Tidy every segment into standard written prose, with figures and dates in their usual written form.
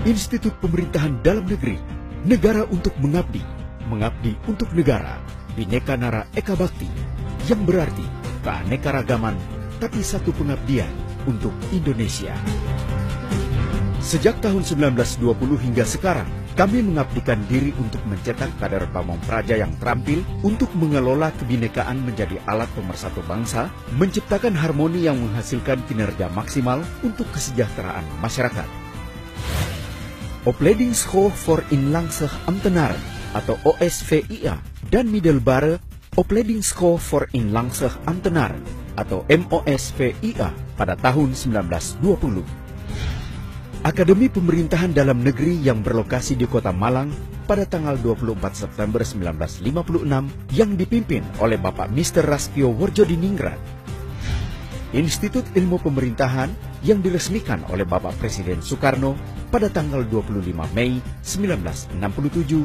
Institut Pemerintahan Dalam Negeri, negara untuk mengabdi, mengabdi untuk negara, Bhinneka Nara Eka Bhakti, yang berarti keanekaragaman tapi satu pengabdian untuk Indonesia. Sejak tahun 1920 hingga sekarang, kami mengabdikan diri untuk mencetak kader pamong praja yang terampil untuk mengelola kebinekaan menjadi alat pemersatu bangsa, menciptakan harmoni yang menghasilkan kinerja maksimal untuk kesejahteraan masyarakat. Opleidingsschool voor Inlandse Ambtenaren atau OSVIA dan Middelbare Opleidingsschool voor Inlandse Ambtenaren atau MOSVIA pada tahun 1920. Akademi Pemerintahan Dalam Negeri yang berlokasi di Kota Malang pada tanggal 24 September 1956 yang dipimpin oleh Bapak Mr. Rastio Wardjodiningrat. Institut Ilmu Pemerintahan yang diresmikan oleh Bapak Presiden Soekarno pada tanggal 25 Mei 1967.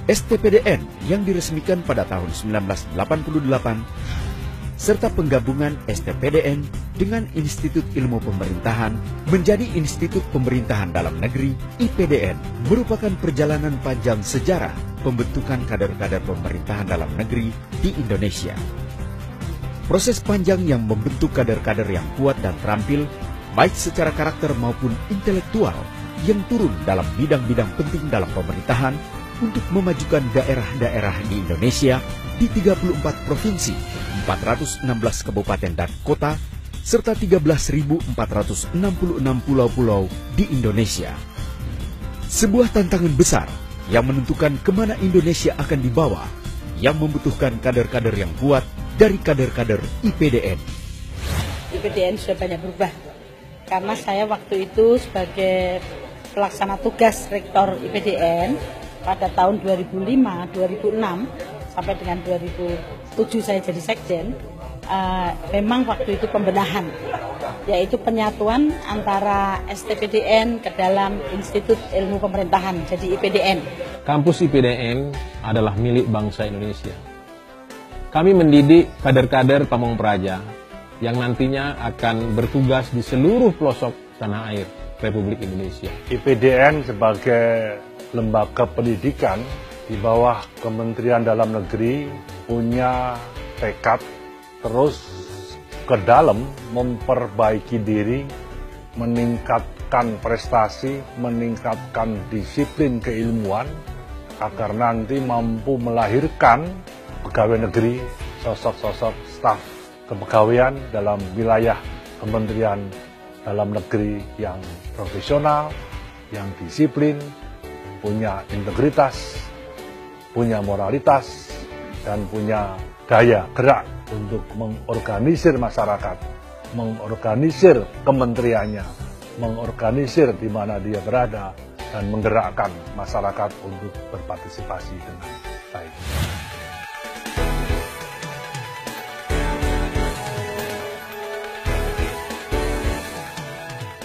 STPDN yang diresmikan pada tahun 1988 serta penggabungan STPDN dengan Institut Ilmu Pemerintahan menjadi Institut Pemerintahan Dalam Negeri IPDN merupakan perjalanan panjang sejarah pembentukan kader-kader pemerintahan dalam negeri di Indonesia. Proses panjang yang membentuk kader-kader yang kuat dan terampil baik secara karakter maupun intelektual yang turun dalam bidang-bidang penting dalam pemerintahan untuk memajukan daerah-daerah di Indonesia di 34 provinsi, 416 kabupaten dan kota, serta 13.466 pulau-pulau di Indonesia. Sebuah tantangan besar yang menentukan kemana Indonesia akan dibawa, yang membutuhkan kader-kader yang kuat dari kader-kader IPDN. IPDN sudah banyak berubah, karena saya waktu itu sebagai pelaksana tugas rektor IPDN pada tahun 2005, 2006, sampai dengan 2007 saya jadi sekjen, memang waktu itu pembenahan, yaitu penyatuan antara STPDN ke dalam Institut Ilmu Pemerintahan, jadi IPDN. Kampus IPDN adalah milik bangsa Indonesia. Kami mendidik kader-kader pamong praja yang nantinya akan bertugas di seluruh pelosok tanah air Republik Indonesia. IPDN sebagai lembaga pendidikan di bawah Kementerian Dalam Negeri punya tekad terus ke dalam memperbaiki diri, meningkatkan prestasi, meningkatkan disiplin keilmuan agar nanti mampu melahirkan pegawai negeri, sosok-sosok staf kepegawaian dalam wilayah Kementerian Dalam Negeri yang profesional, yang disiplin, punya integritas, punya moralitas, dan punya daya gerak untuk mengorganisir masyarakat, mengorganisir kementeriannya, mengorganisir di mana dia berada, dan menggerakkan masyarakat untuk berpartisipasi dengan baik.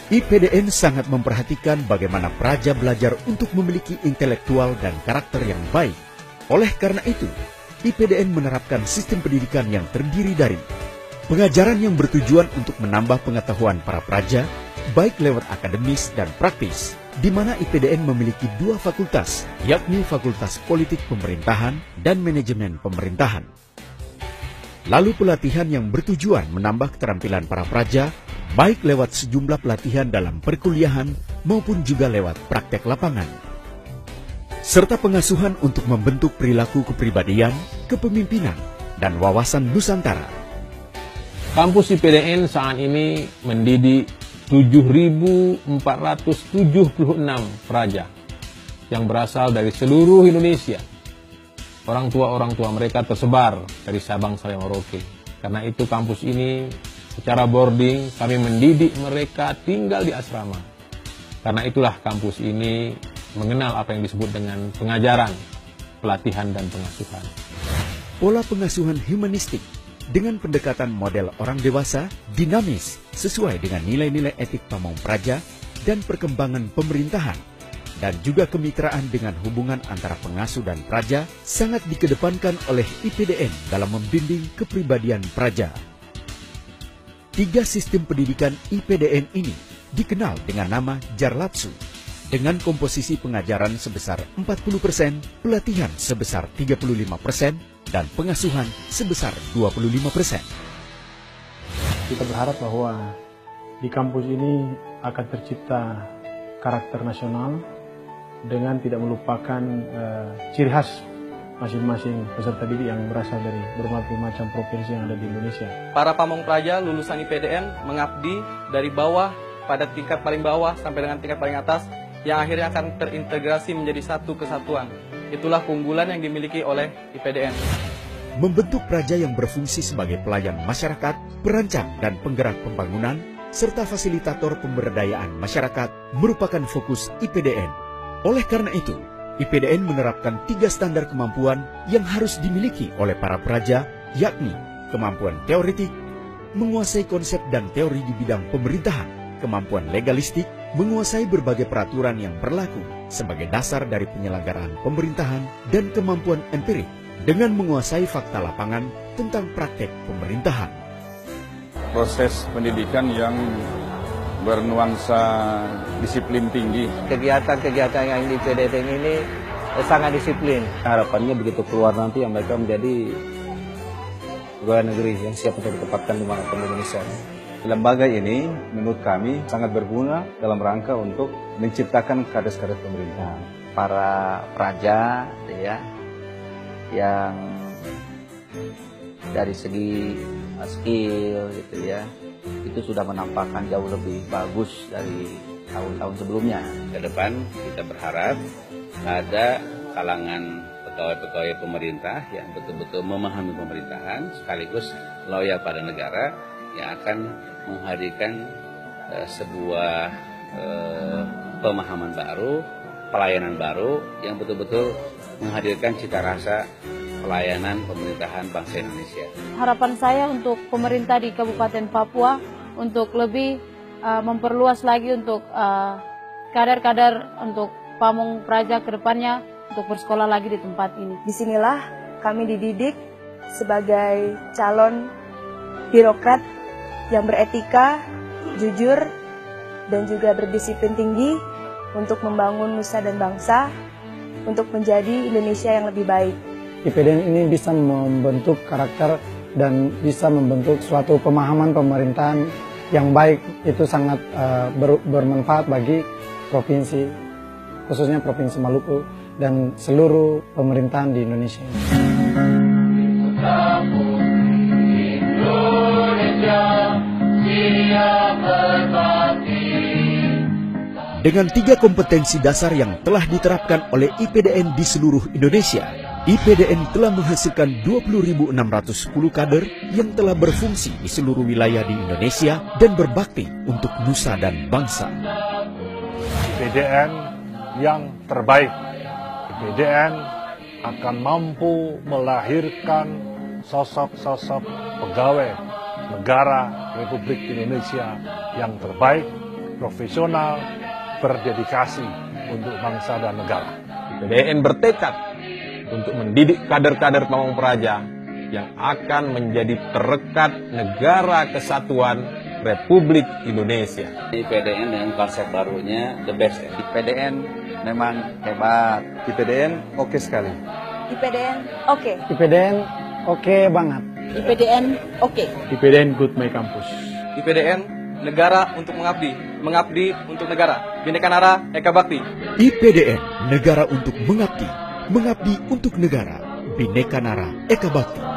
IPDN sangat memperhatikan bagaimana praja belajar untuk memiliki intelektual dan karakter yang baik. Oleh karena itu, IPDN menerapkan sistem pendidikan yang terdiri dari pengajaran yang bertujuan untuk menambah pengetahuan para praja, baik lewat akademis dan praktis, di mana IPDN memiliki dua fakultas, yakni Fakultas Politik Pemerintahan dan Manajemen Pemerintahan. Lalu pelatihan yang bertujuan menambah keterampilan para praja, baik lewat sejumlah pelatihan dalam perkuliahan maupun juga lewat praktek lapangan. Serta pengasuhan untuk membentuk perilaku kepribadian, kepemimpinan, dan wawasan Nusantara. Kampus IPDN saat ini mendidik 7.476 praja yang berasal dari seluruh Indonesia. Orang tua mereka tersebar dari Sabang sampai Merauke. Karena itu kampus ini secara boarding kami mendidik mereka tinggal di asrama. Karena itulah kampus ini mengenal apa yang disebut dengan pengajaran, pelatihan, dan pengasuhan. Pola pengasuhan humanistik dengan pendekatan model orang dewasa, dinamis, sesuai dengan nilai-nilai etik pamong praja dan perkembangan pemerintahan, dan juga kemitraan dengan hubungan antara pengasuh dan praja sangat dikedepankan oleh IPDN dalam membimbing kepribadian praja. 3 sistem pendidikan IPDN ini dikenal dengan nama Jarlatsu, dengan komposisi pengajaran sebesar 40%, pelatihan sebesar 35%, dan pengasuhan sebesar 25%. Kita berharap bahwa di kampus ini akan tercipta karakter nasional dengan tidak melupakan ciri khas masing-masing peserta didik yang berasal dari berbagai macam provinsi yang ada di Indonesia. Para pamong praja lulusan IPDN mengabdi dari bawah pada tingkat paling bawah sampai dengan tingkat paling atas yang akhirnya akan terintegrasi menjadi satu kesatuan. Itulah keunggulan yang dimiliki oleh IPDN. Membentuk praja yang berfungsi sebagai pelayan masyarakat, perancang dan penggerak pembangunan, serta fasilitator pemberdayaan masyarakat merupakan fokus IPDN. Oleh karena itu, IPDN menerapkan 3 standar kemampuan yang harus dimiliki oleh para praja, yakni kemampuan teoretik, menguasai konsep dan teori di bidang pemerintahan, kemampuan legalistik, menguasai berbagai peraturan yang berlaku sebagai dasar dari penyelenggaraan pemerintahan, dan kemampuan empirik dengan menguasai fakta lapangan tentang praktek pemerintahan. Proses pendidikan yang bernuansa disiplin tinggi. Kegiatan-kegiatan yang di IPDN ini sangat disiplin. Harapannya begitu keluar nanti yang mereka menjadi pegawai negeri yang siap untuk ditempatkan dimanapun di Indonesia. Lembaga ini menurut kami sangat berguna dalam rangka untuk menciptakan kader-kader pemerintahan. Para praja ya, yang dari segi skill gitu ya, itu sudah menampakkan jauh lebih bagus dari tahun-tahun sebelumnya. Ke depan kita berharap ada kalangan pegawai-pegawai pemerintah yang betul-betul memahami pemerintahan sekaligus loyal pada negara yang akan menghadirkan sebuah pemahaman baru, pelayanan baru yang betul-betul menghadirkan cita rasa pelayanan pemerintahan bangsa Indonesia. Harapan saya untuk pemerintah di Kabupaten Papua untuk lebih memperluas lagi untuk kader-kader untuk pamong praja ke depannya untuk bersekolah lagi di tempat ini. Disinilah kami dididik sebagai calon birokrat yang beretika, jujur, dan juga berdisiplin tinggi untuk membangun nusa dan bangsa, untuk menjadi Indonesia yang lebih baik. IPDN ini bisa membentuk karakter dan bisa membentuk suatu pemahaman pemerintahan yang baik. Itu sangat bermanfaat bagi provinsi, khususnya Provinsi Maluku dan seluruh pemerintahan di Indonesia. Dengan 3 kompetensi dasar yang telah diterapkan oleh IPDN di seluruh Indonesia, IPDN telah menghasilkan 20.610 kader yang telah berfungsi di seluruh wilayah di Indonesia dan berbakti untuk nusa dan bangsa. IPDN yang terbaik. IPDN akan mampu melahirkan sosok-sosok pegawai negara Republik Indonesia yang terbaik, profesional, berdedikasi untuk bangsa dan negara. IPDN bertekad untuk mendidik kader-kader pamong praja yang akan menjadi perekat negara kesatuan Republik Indonesia. IPDN dengan konsep barunya the best. IPDN memang hebat. IPDN oke sekali. IPDN oke. IPDN oke banget. IPDN oke. IPDN good my campus. IPDN negara untuk mengabdi, mengabdi untuk negara. Bhinneka Nara Eka Bakti. IPDN negara untuk mengabdi, mengabdi untuk negara. Bhinneka Nara Eka Bakti.